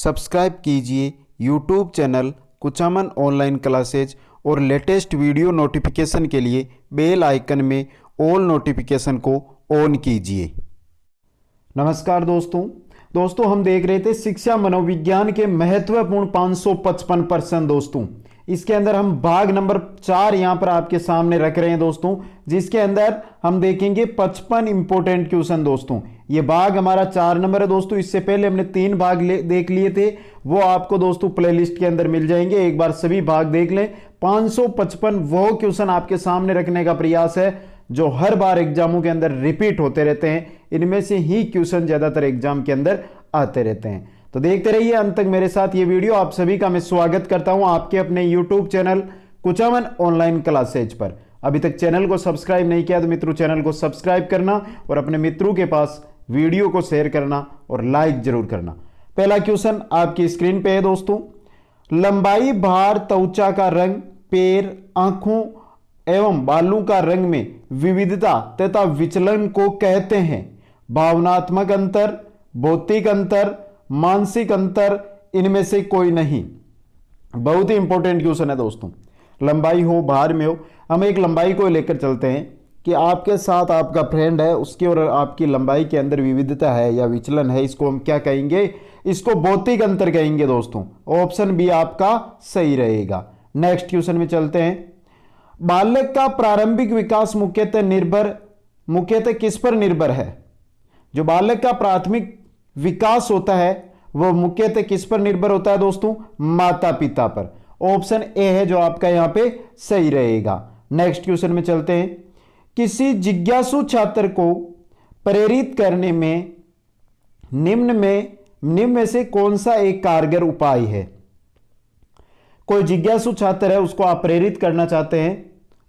Subscribe कीजिए YouTube channel Kuchaman online classes और latest video notification के लिए बेल आइकन में ऑल नोटिफिकेशन को ऑन कीजिए। नमस्कार दोस्तों हम देख रहे थे शिक्षा मनोविज्ञान के महत्वपूर्ण 555 प्रश्न। दोस्तों इसके अंदर हम भाग नंबर 4 यहां पर आपके सामने रख रहे हैं दोस्तों, जिसके अंदर हम देखेंगे 55 इंपॉर्टेंट क्वेश्चन। दोस्तों ये भाग हमारा 4 नंबर है दोस्तों। इससे पहले हमने 3 भाग देख लिए थे, वो आपको दोस्तों प्लेलिस्ट के अंदर मिल जाएंगे। एक बार सभी भाग देख लें। 555 वो क्वेश्चन आपके सामने रखने का प्रयास है जो हर बार एग्जामों के अंदर रिपीट होते रहते हैं। इनमें से ही क्वेश्चन ज्यादातर एग्जाम के अंदर आते रहते हैं, तो देखते रहिए अंत तक मेरे साथ ये वीडियो। आप सभी का मैं स्वागत करता हूं आपके अपने YouTube channel Kuchaman online classes पर। अभी तक चैनल को सब्सक्राइब नहीं किया तो मित्रों चैनल को सब्सक्राइब करना और अपने मित्रों के पास वीडियो को शेयर करना और लाइक जरूर करना। पहला क्वेश्चन आपकी स्क्रीन पे है दोस्तों। लंबाई, भार, त्वचा का रंग, पैर, आंखों एवं बालों का रंग में विविधता तथा विचलन को कहते हैं। भावनात्मक अंतर, भौतिक अंतर, मानसिक अंतर, इनमें से कोई नहीं। बहुत ही इंपॉर्टेंट क्वेश्चन है दोस्तों। लंबाई हो, भार में हो, हम एक लंबाई को लेकर चलते हैं कि आपके साथ आपका फ्रेंड है, उसकी और आपकी लंबाई के अंदर विविधता है या विचलन है, इसको हम क्या कहेंगे? इसको भौतिक अंतर कहेंगे दोस्तों। ऑप्शन बी आपका सही रहेगा। नेक्स्ट क्वेश्चन में चलते हैं। बालक का प्रारंभिक विकास मुख्यतः किस पर निर्भर है? जो बालक का प्राथमिक विकास होता है वह मुख्यतः किस पर निर्भर होता है दोस्तों? माता पिता पर। ऑप्शन ए है जो आपका यहां पे सही रहेगा। नेक्स्ट क्वेश्चन में चलते हैं। किसी जिज्ञासु छात्र को प्रेरित करने में निम्न में से कौन सा एक कारगर उपाय है? कोई जिज्ञासु छात्र है, उसको आप प्रेरित करना चाहते हैं,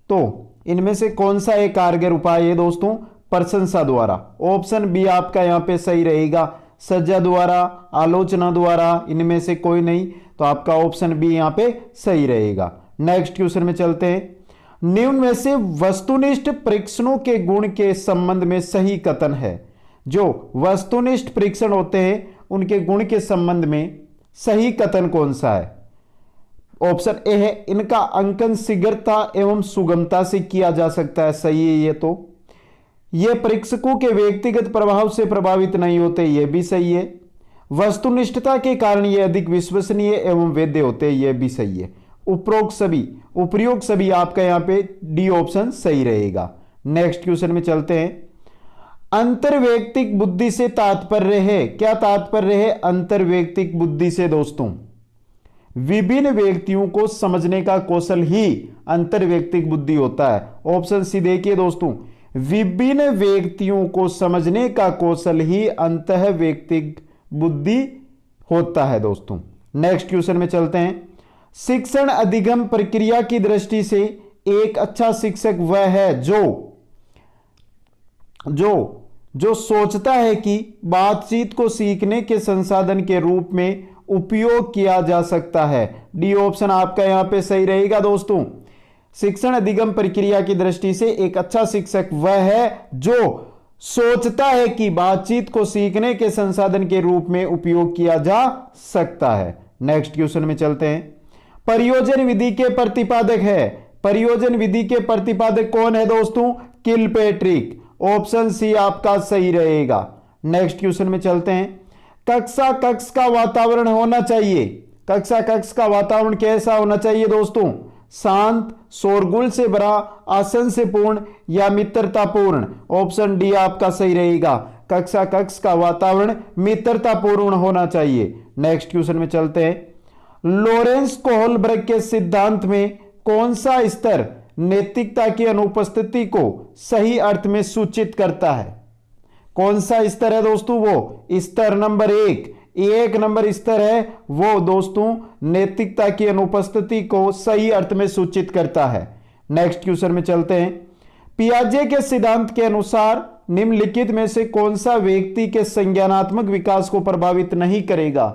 तो इनमें से कौन सा एक कारगर उपाय है दोस्तों? प्रशंसा द्वारा। ऑप्शन बी आपका यहां पे सही रहेगा। सजा द्वारा, आलोचना द्वारा, इनमें से कोई नहीं, तो आपका ऑप्शन बी यहां पे सही रहेगा। नेक्स्ट क्वेश्चन में चलते हैं। निम्न में से वस्तुनिष्ठ परीक्षणों के गुण के संबंध में सही कथन है। जो वस्तुनिष्ठ परीक्षण होते हैं उनके गुण के संबंध में सही कथन कौन सा है? ऑप्शन ए है इनका अंकन शीघ्रता एवं सुगमता से किया जा सकता है। सही है ये। तो ये परीक्षकों के व्यक्तिगत प्रभाव से प्रभावित नहीं होते, ये भी सही है। वस्तुनिष्ठता के कारण ये अधिक विश्वसनीय एवं वैध होते हैं, ये भी सही है। उपरोक्त सभी आपका यहां पे डी ऑप्शन सही रहेगा। नेक्स्ट क्वेश्चन में चलते हैं। अंतर्वैयक्तिक बुद्धि से तात्पर्य है, क्या तात्पर्य है अंतर्वैयक्तिक बुद्धि से दोस्तों? विभिन्न व्यक्तियों को समझने का कौशल ही अंतर्वैयक्तिक बुद्धि होता है। ऑप्शन सी देखिए दोस्तों, विभिन्न व्यक्तियों को समझने का कौशल ही अंतर्वैयक्तिक बुद्धि होता है दोस्तों। नेक्स्ट क्वेश्चन में चलते हैं। शिक्षण अधिगम प्रक्रिया की दृष्टि से एक अच्छा शिक्षक वह है जो सोचता है कि बातचीत को सीखने के संसाधन के रूप में उपयोग किया जा सकता है। डी ऑप्शन आपका यहां पे सही रहेगा दोस्तों। शिक्षण अधिगम प्रक्रिया की दृष्टि से एक अच्छा शिक्षक वह है जो सोचता है कि बातचीत को सीखने के संसाधन के रूप में उपयोग किया जा सकता है। नेक्स्ट क्वेश्चन में चलते हैं। परियोजन विधि के प्रतिपादक है। परियोजन विधि के प्रतिपादक कौन है दोस्तों? किलपैट्रिक। ऑप्शन सी आपका सही रहेगा। नेक्स्ट क्वेश्चन में चलते हैं। कक्ष का वातावरण होना चाहिए। कक्ष का वातावरण कैसा होना चाहिए दोस्तों? शांत, शोरगुल से भरा, आसन से पूर्ण या मित्रतापूर्ण? ऑप्शन डी आपका सही रहेगा। कक्ष का वातावरण मित्रतापूर्ण होना चाहिए। नेक्स्ट क्वेश्चन में चलते हैं। लॉरेंस कोहलबर्ग के सिद्धांत में कौन सा स्तर नैतिकता की अनुपस्थिति को सही अर्थ में सूचित करता है? कौन सा स्तर है दोस्तों? वो स्तर नंबर एक नंबर स्तर है वो दोस्तों नैतिकता की अनुपस्थिति को सही अर्थ में सूचित करता है। नेक्स्ट क्वेश्चन में चलते हैं। पियाजे के सिद्धांत के अनुसार निम्नलिखित में से कौन सा व्यक्ति के संज्ञानात्मक विकास को प्रभावित नहीं करेगा?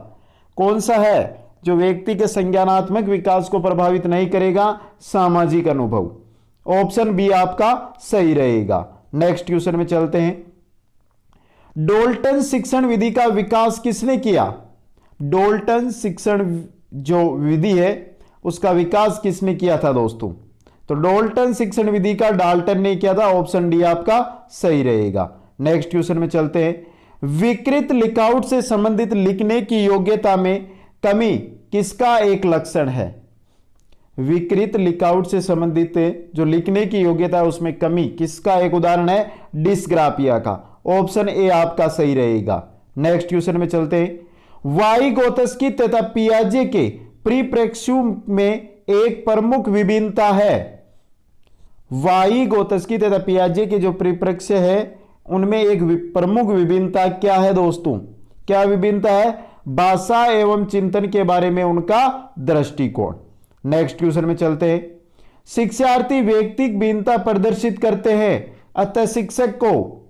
कौन सा है जो व्यक्ति के संज्ञानात्मक विकास को प्रभावित नहीं करेगा? सामाजिक अनुभव। ऑप्शन बी आपका सही रहेगा। नेक्स्ट क्वेश्चन में चलते हैं। डोल्टन शिक्षण विधि का विकास किसने किया? डाल्टन शिक्षण जो विधि है उसका विकास किसने किया था दोस्तों? तो डाल्टन शिक्षण विधि का डाल्टन ने किया था। ऑप्शन डी आपका सही रहेगा। नेक्स्ट क्वेश्चन में चलते हैं। विकृत लेआउट से संबंधित लिखने की योग्यता में कमी किसका एक लक्षण है? विकृत लेआउट से संबंधित जो लिखने की योग्यता है उसमें कमी किसका एक उदाहरण है? डिस्ग्राफिया का। ऑप्शन ए आपका सही रहेगा। नेक्स्ट क्वेश्चन में चलते हैं। वाइगोत्स्की तथा पियाजे के परिप्रेक्ष्य में एक प्रमुख विभिन्नता है। वाइगोत्स्की तथा पियाजे के जो परिप्रेक्ष्य है उनमें एक प्रमुख विभिन्नता क्या है दोस्तों? क्या विभिन्नता है? भाषा एवं चिंतन के बारे में उनका दृष्टिकोण। नेक्स्ट क्वेश्चन में चलते हैं। शिक्षार्थी व्यक्तिगत भिन्नता प्रदर्शित करते हैं, अतः शिक्षक को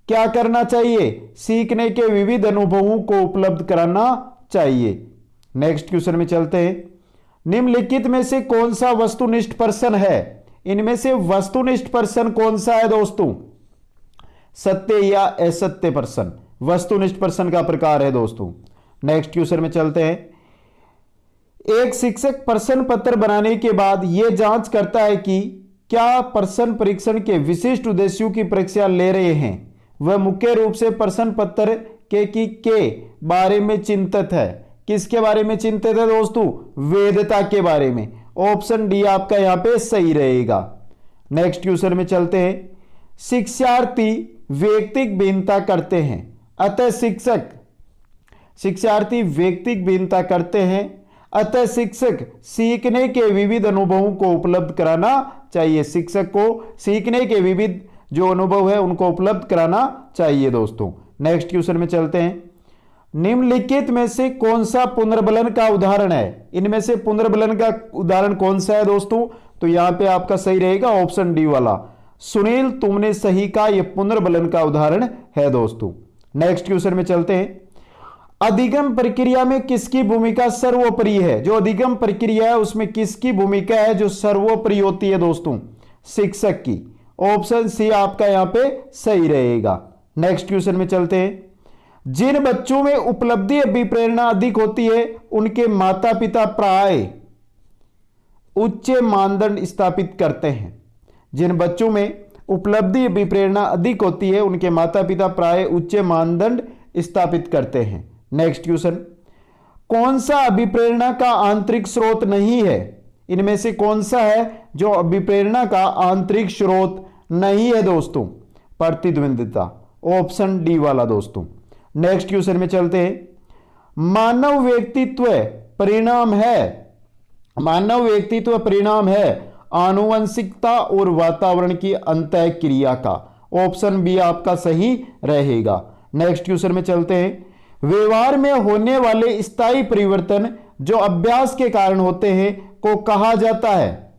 क्या करना चाहिए? सीखने के विविध अनुभवों को उपलब्ध कराना चाहिए। नेक्स्ट क्वेश्चन में चलते हैं। निम्नलिखित में से कौन सा वस्तुनिष्ठ प्रश्न है? इनमें से वस्तुनिष्ठ प्रश्न कौन सा है दोस्तों? सत्य या असत्य प्रश्न वस्तुनिष्ठ प्रश्न का प्रकार है दोस्तों। नेक्स्ट क्वेश्चन में चलते हैं। एक शिक्षक प्रश्न पत्र बनाने के बाद यह जांच करता है कि क्या प्रश्न परीक्षण के विशिष्ट उद्देश्यों की परीक्षा ले रहे हैं। वह मुख्य रूप से प्रश्न पत्र के बारे में चिंतित है। किसके बारे में चिंतित है दोस्तों? वैधता के बारे में। ऑप्शन डी आपका यहां पे सही रहेगा। नेक्स्ट क्वेश्चन में चलते हैं। शिक्षार्थी व्यक्तिगत भिन्नता करते हैं, अतः शिक्षार्थी व्यक्तिगत भिन्नता करते हैं, अतः शिक्षक सीखने के विविध अनुभवों को उपलब्ध कराना चाहिए। शिक्षक को सीखने के विविध जो अनुभव है उनको उपलब्ध कराना चाहिए दोस्तों। नेक्स्ट क्वेश्चन में चलते हैं। निम्नलिखित में से कौन सा पुनर्बलन का उदाहरण है? इनमें से पुनर्बलन का उदाहरण कौन सा है दोस्तों? तो यहां पे आपका सही रहेगा ऑप्शन डी वाला। सुनील तुमने सही कहा, यह पुनर्बलन का उदाहरण है दोस्तों। नेक्स्ट क्वेश्चन में चलते हैं। अधिगम प्रक्रिया में किसकी भूमिका सर्वोपरि है? जो अधिगम प्रक्रिया है उसमें किसकी भूमिका है जो सर्वोपरि होती है दोस्तों? शिक्षक की। ऑप्शन सी आपका यहां पे सही रहेगा। नेक्स्ट क्वेश्चन में चलते हैं। जिन बच्चों में उपलब्धि अभिप्रेरणा अधिक होती है उनके माता पिता प्राय उच्च मानदंड स्थापित करते हैं। जिन बच्चों में उपलब्धि अभिप्रेरणा अधिक होती है उनके माता पिता प्राय उच्च मानदंड स्थापित करते हैं। Next question. कौन सा अभिप्रेरणा का आंतरिक स्रोत नहीं है? इनमें से कौन सा है जो अभिप्रेरणा का आंतरिक स्रोत नहीं है दोस्तों? प्रतिद्वंद्विता। ऑप्शन डी वाला दोस्तों। नेक्स्ट क्वेश्चन में चलते हैं। मानव व्यक्तित्व परिणाम है आनुवंशिकता और वातावरण की अंतः क्रिया का। ऑप्शन बी आपका सही रहेगा। नेक्स्ट क्वेश्चन में चलते हैं। व्यवहार में होने वाले स्थायी परिवर्तन जो अभ्यास के कारण होते हैं को कहा जाता है।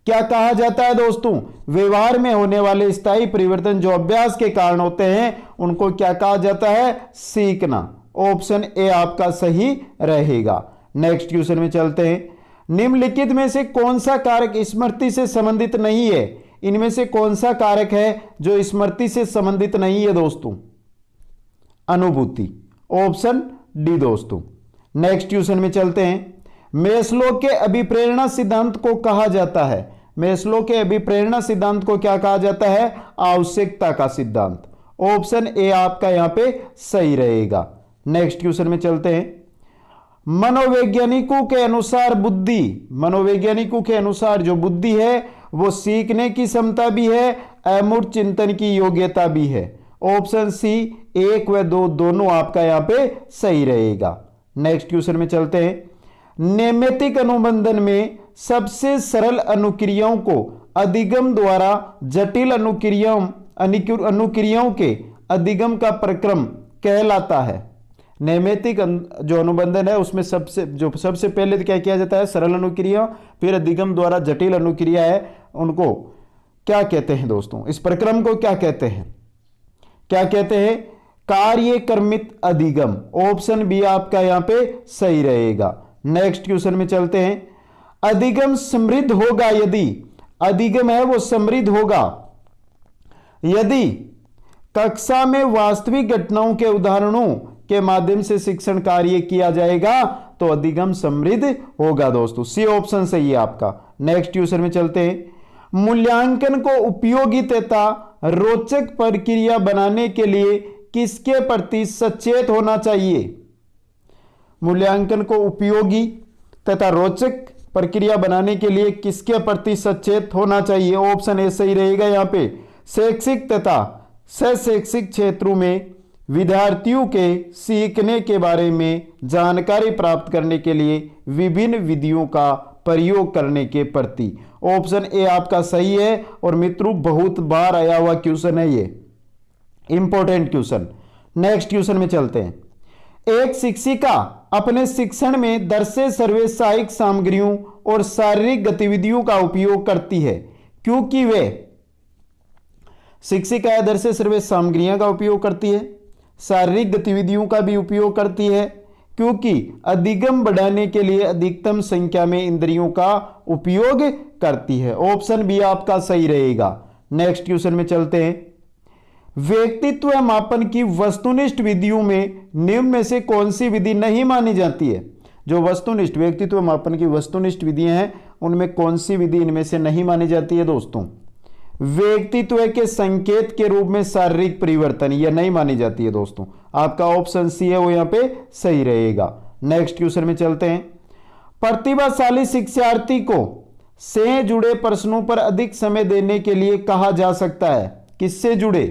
क्या कहा जाता है दोस्तों? व्यवहार में होने वाले स्थायी परिवर्तन जो अभ्यास के कारण होते हैं उनको क्या कहा जाता है? सीखना। ऑप्शन ए आपका सही रहेगा। नेक्स्ट क्वेश्चन में चलते हैं। निम्नलिखित में से कौन सा कारक स्मृति से संबंधित नहीं है? इनमें से कौन सा कारक है जो स्मृति से संबंधित नहीं है दोस्तों? अनुभूति। ऑप्शन डी दोस्तों। नेक्स्ट क्वेश्चन में चलते हैं। मेस्लो के अभिप्रेरणा सिद्धांत को कहा जाता है। मेस्लो के अभिप्रेरणा सिद्धांत को क्या कहा जाता है? आवश्यकता का सिद्धांत। ऑप्शन ए आपका यहां पे सही रहेगा। नेक्स्ट क्वेश्चन में चलते हैं। मनोवैज्ञानिकों के अनुसार जो बुद्धि है वो सीखने की क्षमता भी है, अमूर्त चिंतन की योग्यता भी है। ऑप्शन सी 1 व 2 दोनों आपका यहां पे सही रहेगा। नेक्स्ट क्वेश्चन में चलते हैं। नैमित्तिक अनुबंधन में सबसे सरल अनुक्रियाओं को अधिगम द्वारा जटिल अनुक्रियाओं के अधिगम का प्रक्रम कहलाता है। नैमित्तिक जो अनुबंधन है उसमें सबसे पहले क्या किया जाता है? सरल अनुक्रिया, फिर अधिगम द्वारा जटिल अनुक्रिया है, उनको क्या कहते हैं दोस्तों? इस प्रक्रम को क्या कहते हैं? क्या कहते हैं? कार्य क्रमित अधिगम। ऑप्शन बी आपका यहां पे सही रहेगा। नेक्स्ट क्वेश्चन में चलते हैं। अधिगम समृद्ध होगा यदि, अधिगम है वो समृद्ध होगा यदि कक्षा में वास्तविक घटनाओं के उदाहरणों के माध्यम से शिक्षण कार्य किया जाएगा तो अधिगम समृद्ध होगा दोस्तों। सी ऑप्शन सही है आपका। नेक्स्ट क्वेश्चन में चलते हैं। मूल्यांकन को उपयोगी तथा रोचक प्रक्रिया बनाने के लिए किसके प्रति सचेत होना चाहिए? मूल्यांकन को उपयोगी तथा रोचक प्रक्रिया बनाने के लिए किसके प्रति सचेत होना चाहिए? ऑप्शन ए सही रहेगा यहाँ पे। शैक्षिक तथा शैक्षिक क्षेत्रों में विद्यार्थियों के सीखने के बारे में जानकारी प्राप्त करने के लिए विभिन्न विधियों का प्रयोग करने के प्रति। ऑप्शन ए आपका सही है और मित्रों बहुत बार आया हुआ क्वेश्चन है, ये इंपॉर्टेंट क्वेश्चन। नेक्स्ट क्वेश्चन में चलते हैं। एक शिक्षिका अपने शिक्षण में दर्शे सर्वेक्षायिक सामग्रियों और शारीरिक गतिविधियों का उपयोग करती है क्योंकि वे शिक्षिका दर्शे सर्वेक्षण सामग्रियों का उपयोग करती है, शारीरिक गतिविधियों का भी उपयोग करती है क्योंकि अधिगम बढ़ाने के लिए अधिकतम संख्या में इंद्रियों का उपयोग करती है। ऑप्शन बी आपका सही रहेगा। नेक्स्ट क्वेश्चन में चलते हैं। व्यक्तित्व मापन की वस्तुनिष्ठ विधियों में निम्न में से कौन सी विधि नहीं मानी जाती है? जो वस्तुनिष्ठ व्यक्तित्व मापन की वस्तुनिष्ठ विधियां हैं उनमें कौन सी विधि इनमें से नहीं मानी जाती है दोस्तों? व्यक्तित्व के संकेत के रूप में शारीरिक परिवर्तन, यह नहीं मानी जाती है दोस्तों। आपका ऑप्शन सी है वो यहां पे सही रहेगा। नेक्स्ट क्वेश्चन में चलते हैं। प्रतिभाशाली शिक्षार्थी को से जुड़े प्रश्नों पर अधिक समय देने के लिए कहा जा सकता है। किससे जुड़े?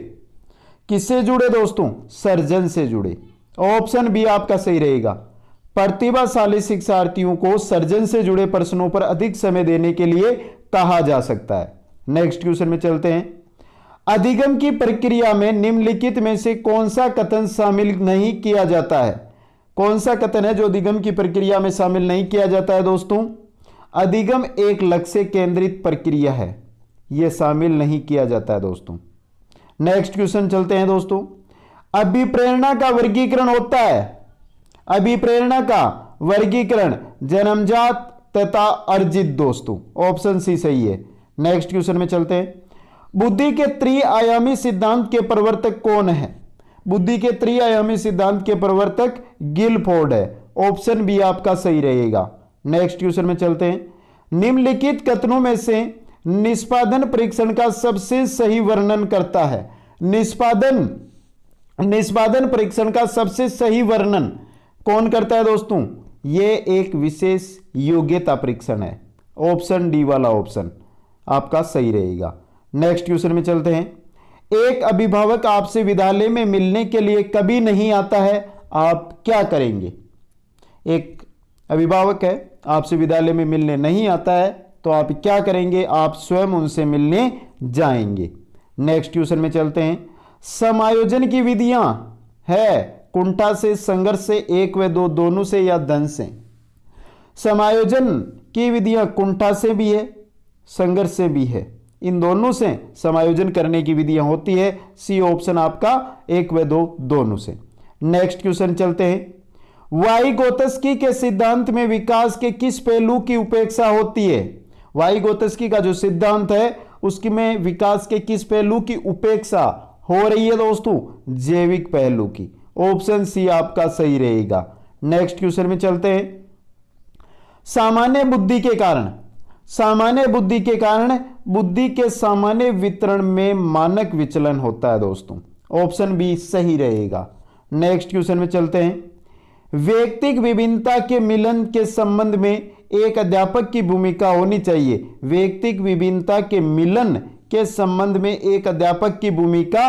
किससे जुड़े दोस्तों? सर्जन से जुड़े। ऑप्शन बी आपका सही रहेगा। प्रतिभाशाली शिक्षार्थियों को सर्जन से जुड़े प्रश्नों पर अधिक समय देने के लिए कहा जा सकता है। नेक्स्ट क्वेश्चन में चलते हैं। अधिगम की प्रक्रिया में निम्नलिखित में से कौन सा कथन शामिल नहीं किया जाता है? कौन सा कथन है जो अधिगम की प्रक्रिया में शामिल नहीं किया जाता है दोस्तों? अधिगम एक लक्ष्य केंद्रित प्रक्रिया है, यह शामिल नहीं किया जाता है दोस्तों। नेक्स्ट क्वेश्चन चलते हैं दोस्तों। अभिप्रेरणा का वर्गीकरण होता है। अभिप्रेरणा का वर्गीकरण जन्मजात तथा अर्जित दोस्तों। ऑप्शन सी सही है। नेक्स्ट क्वेश्चन में चलते हैं। बुद्धि के त्रिआयामी सिद्धांत के प्रवर्तक कौन है? बुद्धि के त्रिआयामी सिद्धांत के प्रवर्तक गिलफोर्ड है। ऑप्शन बी आपका सही रहेगा। नेक्स्ट क्वेश्चन में चलते हैं। निम्नलिखित कथनों में से निष्पादन परीक्षण का सबसे सही वर्णन करता है। निष्पादन परीक्षण का सबसे सही वर्णन कौन करता है दोस्तों? यह एक विशेष योग्यता परीक्षण है। ऑप्शन डी वाला ऑप्शन आपका सही रहेगा। नेक्स्ट क्वेश्चन में चलते हैं। एक अभिभावक आपसे विद्यालय में मिलने के लिए कभी नहीं आता है, आप क्या करेंगे? एक अभिभावक है आपसे विद्यालय में मिलने नहीं आता है तो आप क्या करेंगे? आप स्वयं उनसे मिलने जाएंगे। नेक्स्ट क्वेश्चन में चलते हैं। समायोजन की विधियां है कुंठा से, संघर्ष से, एक व दो दोनों से या धन से? समायोजन की विधियां कुंठा से भी है, संघर्ष से भी है, इन दोनों से समायोजन करने की विधियां होती है। सी ऑप्शन आपका एक व दो दोनों से। नेक्स्ट क्वेश्चन चलते हैं। वाइगोत्स्की के सिद्धांत में विकास के किस पहलू की उपेक्षा होती है? वाइगोत्स्की का जो सिद्धांत है उसकी में विकास के किस पहलू की उपेक्षा हो रही है दोस्तों? जैविक पहलू की। ऑप्शन सी आपका सही रहेगा। नेक्स्ट क्वेश्चन में चलते हैं। सामान्य बुद्धि के कारण बुद्धि के सामान्य वितरण में मानक विचलन होता है दोस्तों। ऑप्शन बी सही रहेगा। नेक्स्ट क्वेश्चन में चलते हैं। व्यक्तिक विभिन्नता के मिलन के संबंध में एक अध्यापक की भूमिका होनी चाहिए। व्यक्तिक विभिन्नता के मिलन के संबंध में एक अध्यापक की भूमिका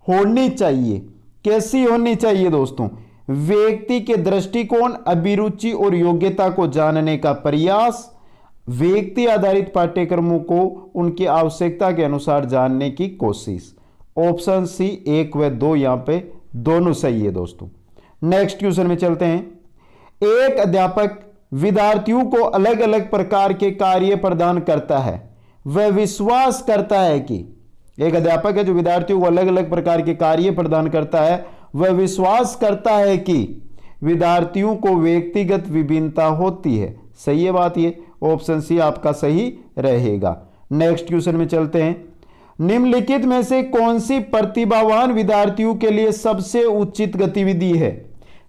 होनी चाहिए। कैसी होनी चाहिए दोस्तों? व्यक्ति के दृष्टिकोण, अभिरुचि और योग्यता को जानने का प्रयास, व्यक्ति आधारित पाठ्यक्रमों को उनकी आवश्यकता के अनुसार जानने की कोशिश। ऑप्शन सी एक व दो यहां पे दोनों सही है दोस्तों। नेक्स्ट क्वेश्चन में चलते हैं। एक अध्यापक विद्यार्थियों को अलग अलग प्रकार के कार्य प्रदान करता है। वह विश्वास करता है कि एक अध्यापक है जो विद्यार्थियों को अलग अलग प्रकार के कार्य प्रदान करता है, वह विश्वास करता है कि विद्यार्थियों को व्यक्तिगत विभिन्नता होती है। सही है बात ये। ऑप्शन सी आपका सही रहेगा। नेक्स्ट क्वेश्चन में चलते हैं। निम्नलिखित में से कौन सी प्रतिभावान विद्यार्थियों के लिए सबसे उचित गतिविधि है?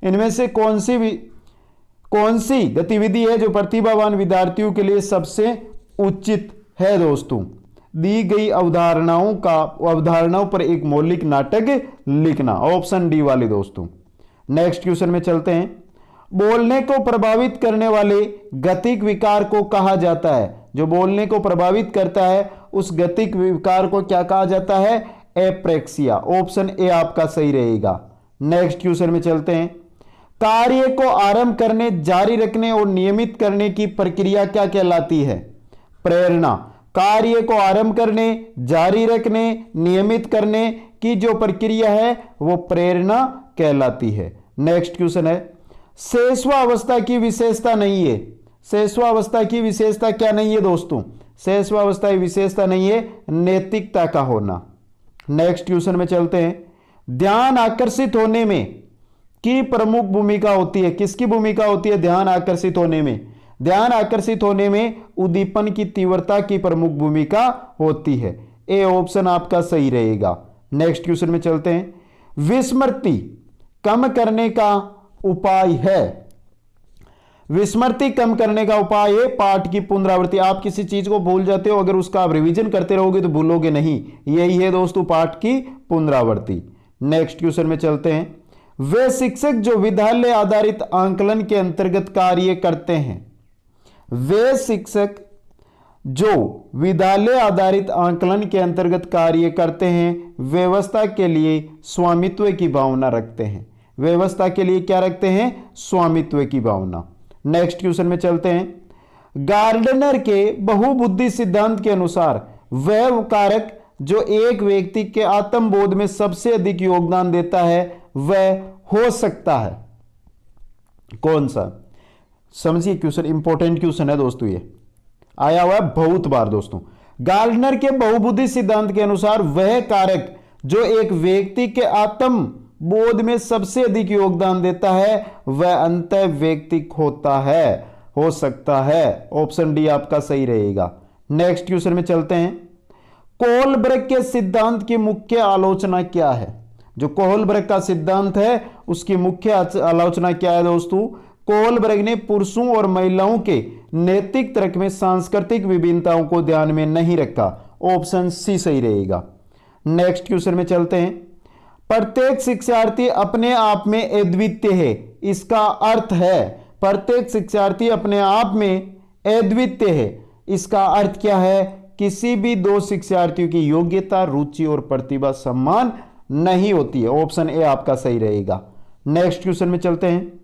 इनमें से कौन सी गतिविधि है जो प्रतिभावान विद्यार्थियों के लिए सबसे उचित है दोस्तों? दी गई अवधारणाओं पर एक मौलिक नाटक लिखना, ऑप्शन डी वाली दोस्तों। नेक्स्ट क्वेश्चन में चलते हैं। बोलने को प्रभावित करने वाले गतिक विकार को कहा जाता है? जो बोलने को प्रभावित करता है उस गतिक विकार को क्या कहा जाता है? एप्रेक्सिया, ऑप्शन ए आपका सही रहेगा। नेक्स्ट क्वेश्चन में चलते हैं। कार्य को आरंभ करने, जारी रखने और नियमित करने की प्रक्रिया क्या कहलाती है? प्रेरणा। कार्य को आरंभ करने, जारी रखने, नियमित करने की जो प्रक्रिया है वो प्रेरणा कहलाती है। नेक्स्ट क्वेश्चन है। शेषवावस्था की विशेषता नहीं है। शेषवावस्था की विशेषता क्या नहीं है दोस्तों? शेषवावस्था की विशेषता नहीं है नैतिकता का होना। नेक्स्ट क्वेश्चन में चलते हैं। ध्यान आकर्षित होने में की प्रमुख भूमिका होती है? किसकी भूमिका होती है ध्यान आकर्षित होने में? ध्यान आकर्षित होने में उद्दीपन की तीव्रता की प्रमुख भूमिका होती है। ए ऑप्शन आपका सही रहेगा। नेक्स्ट क्वेश्चन में चलते हैं। विस्मृति कम करने का उपाय है? विस्मृति कम करने का उपाय है पाठ की पुनरावृत्ति। आप किसी चीज को भूल जाते हो, अगर उसका आप रिवीजन करते रहोगे तो भूलोगे नहीं। यही है दोस्तों पाठ की पुनरावृत्ति। नेक्स्ट क्वेश्चन में चलते हैं। वे शिक्षक जो विद्यालय आधारित आंकलन के अंतर्गत कार्य करते हैं? वे शिक्षक जो विद्यालय आधारित आंकलन के अंतर्गत कार्य करते हैं व्यवस्था के लिए स्वामित्व की भावना रखते हैं। व्यवस्था के लिए क्या रखते हैं? स्वामित्व की भावना। नेक्स्ट क्वेश्चन में चलते हैं। गार्डनर के बहुबुद्धि सिद्धांत के अनुसार वह कारक जो एक व्यक्ति के आत्मबोध में सबसे अधिक योगदान देता है वह हो सकता है कौन सा? समझिए क्वेश्चन, इंपॉर्टेंट क्वेश्चन है दोस्तों, ये आया हुआ है बहुत बार दोस्तों। गार्डनर के बहुबुद्धि सिद्धांत के अनुसार वह कारक जो एक व्यक्ति के आत्म बोध में सबसे अधिक योगदान देता है वह अंतः वैयक्तिक होता है, हो सकता है। ऑप्शन डी आपका सही रहेगा। नेक्स्ट क्वेश्चन में चलते हैं। कोहलबर्ग के सिद्धांत की मुख्य आलोचना क्या है? जो कोहलबर्ग का सिद्धांत है उसकी मुख्य आलोचना क्या है दोस्तों? कोहलबर्ग ने पुरुषों और महिलाओं के नैतिक तर्क में सांस्कृतिक विभिन्नताओं को ध्यान में नहीं रखा। ऑप्शन सी सही रहेगा। नेक्स्ट क्वेश्चन में चलते हैं। प्रत्येक शिक्षार्थी अपने आप में अद्वितीय है, इसका अर्थ है? प्रत्येक शिक्षार्थी अपने आप में अद्वितीय है, इसका अर्थ क्या है? किसी भी दो शिक्षार्थियों की योग्यता, रुचि और प्रतिभा समान नहीं होती है। ऑप्शन ए आपका सही रहेगा। नेक्स्ट क्वेश्चन में चलते हैं।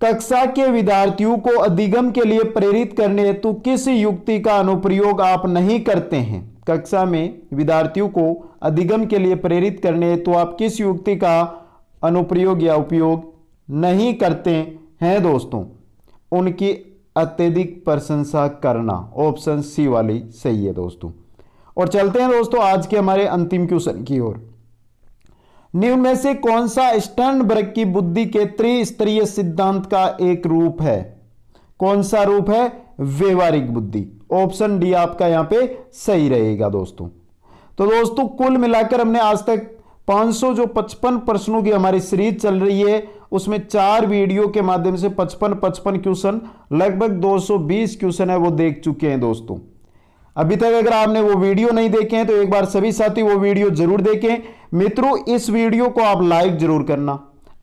कक्षा के विद्यार्थियों को अधिगम के लिए प्रेरित करने हेतु किस युक्ति का अनुप्रयोग आप नहीं करते हैं? कक्षा में विद्यार्थियों को अधिगम के लिए प्रेरित करने हेतु आप किस युक्ति का अनुप्रयोग या उपयोग नहीं करते हैं दोस्तों? उनकी अत्यधिक प्रशंसा करना। ऑप्शन सी वाली सही है दोस्तों। और चलते हैं दोस्तों आज के हमारे अंतिम क्वेश्चन की ओर। निम्न में से कौन सा स्टर्नबर्ग की बुद्धि के त्रिस्तरीय सिद्धांत का एक रूप है? कौन सा रूप है? व्यवहारिक बुद्धि। ऑप्शन डी आपका यहां पे सही रहेगा दोस्तों। तो दोस्तों कुल मिलाकर हमने आज तक 555 प्रश्नों की हमारी सीरीज चल रही है, उसमें 4 वीडियो के माध्यम से 55 क्वेश्चन, लगभग 220 क्वेश्चन है वो देख चुके हैं दोस्तों। अभी तक अगर आपने वो वीडियो नहीं देखे हैं तो एक बार सभी साथी वो वीडियो जरूर देखें। मित्रों इस वीडियो को आप लाइक जरूर करना,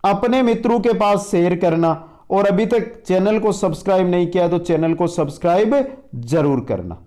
अपने मित्रों के पास शेयर करना, और अभी तक चैनल को सब्सक्राइब नहीं किया तो चैनल को सब्सक्राइब जरूर करना।